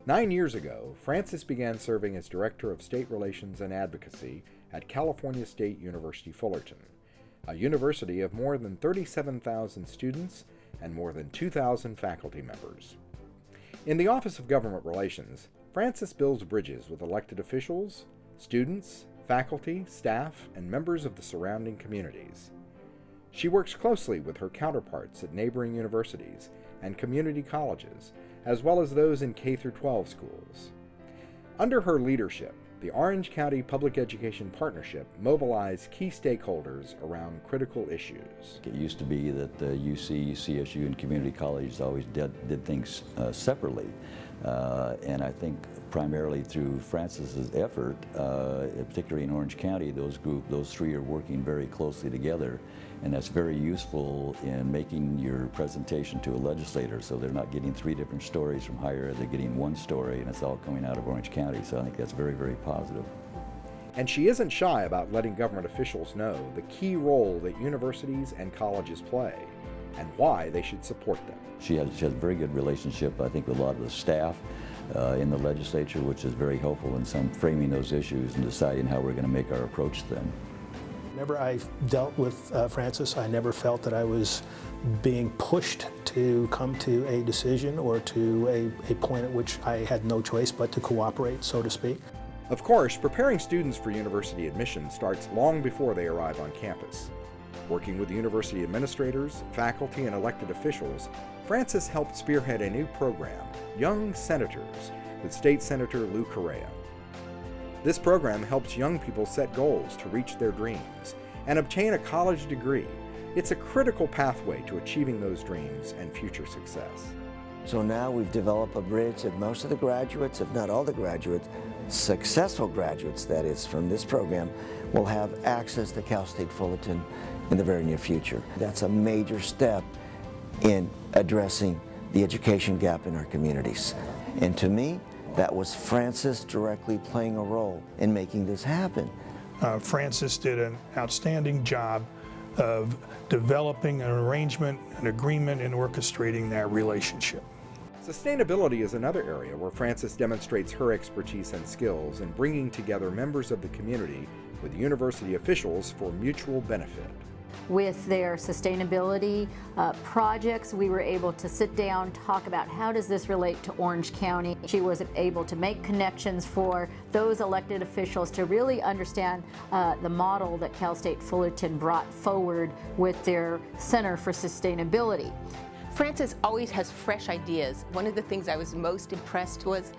9 years ago, Frances began serving as Director of State Relations and Advocacy at California State University Fullerton, a university of more than 37,000 students and more than 2,000 faculty members. In the Office of Government Relations, Frances builds bridges with elected officials, students, faculty, staff, and members of the surrounding communities. She works closely with her counterparts at neighboring universities and community colleges, as well as those in K-12 schools. Under her leadership, the Orange County Public Education Partnership mobilized key stakeholders around critical issues. It used to be that UC, CSU, and community colleges always did things separately. And I think primarily through Frances's effort, particularly in Orange County, those three are working very closely together. And that's very useful in making your presentation to a legislator, so they're not getting three different stories from higher ed, they're getting one story, and it's all coming out of Orange County. So I think that's very, very positive. And she isn't shy about letting government officials know the key role that universities and colleges play and why they should support them. She has a very good relationship, I think, with a lot of the staff in the legislature, which is very helpful in some framing those issues and deciding how we're going to make our approach to them. Whenever I dealt with Frances, I never felt that I was being pushed to come to a decision or to a point at which I had no choice but to cooperate, so to speak. Of course, preparing students for university admission starts long before they arrive on campus. Working with university administrators, faculty, and elected officials, Frances helped spearhead a new program, Young Senators, with State Senator Lou Correa. This program helps young people set goals to reach their dreams and obtain a college degree. It's a critical pathway to achieving those dreams and future success. So now we've developed a bridge that most of the graduates, if not all the graduates, successful graduates that is from this program, will have access to Cal State Fullerton in the very near future. That's a major step in addressing the education gap in our communities. And to me, that was Frances directly playing a role in making this happen. Frances did an outstanding job of developing an arrangement, an agreement, and orchestrating that relationship. Sustainability is another area where Frances demonstrates her expertise and skills in bringing together members of the community with university officials for mutual benefit. With their sustainability projects, we were able to sit down, talk about how does this relate to Orange County. She was able to make connections for those elected officials to really understand the model that Cal State Fullerton brought forward with their Center for Sustainability. Frances always has fresh ideas. One of the things I was most impressed was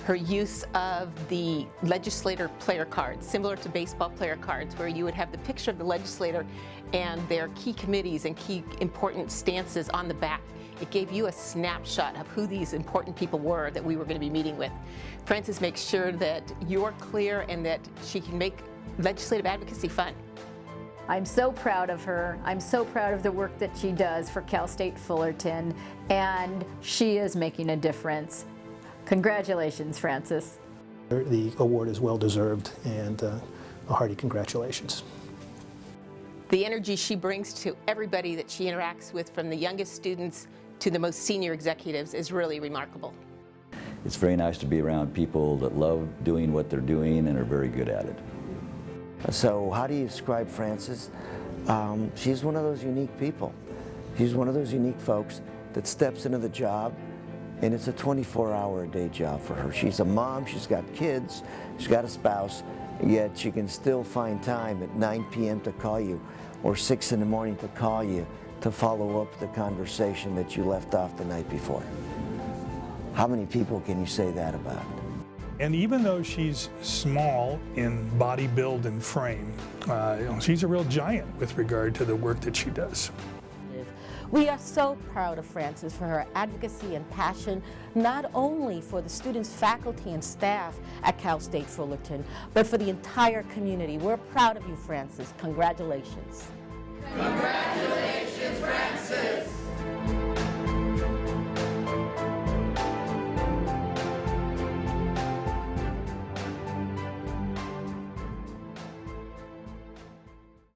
her use of the legislator player cards, similar to baseball player cards, where you would have the picture of the legislator and their key committees and key important stances on the back. It gave you a snapshot of who these important people were that we were going to be meeting with. Frances makes sure that you're clear and that she can make legislative advocacy fun. I'm so proud of her. I'm so proud of the work that she does for Cal State Fullerton, and she is making a difference. Congratulations, Frances. The award is well deserved, and a hearty congratulations. The energy she brings to everybody that she interacts with, from the youngest students to the most senior executives, is really remarkable. It's very nice to be around people that love doing what they're doing and are very good at it. So how do you describe Frances? She's one of those unique people. She's one of those unique folks that steps into the job, and it's a 24-hour-a-day job for her. She's a mom, she's got kids, she's got a spouse, yet she can still find time at 9 p.m. to call you, or 6 in the morning to call you to follow up the conversation that you left off the night before. How many people can you say that about? And even though she's small in body build and frame, she's a real giant with regard to the work that she does. We are so proud of Frances for her advocacy and passion, not only for the students, faculty, and staff at Cal State Fullerton, but for the entire community. We're proud of you, Frances. Congratulations. Congratulations.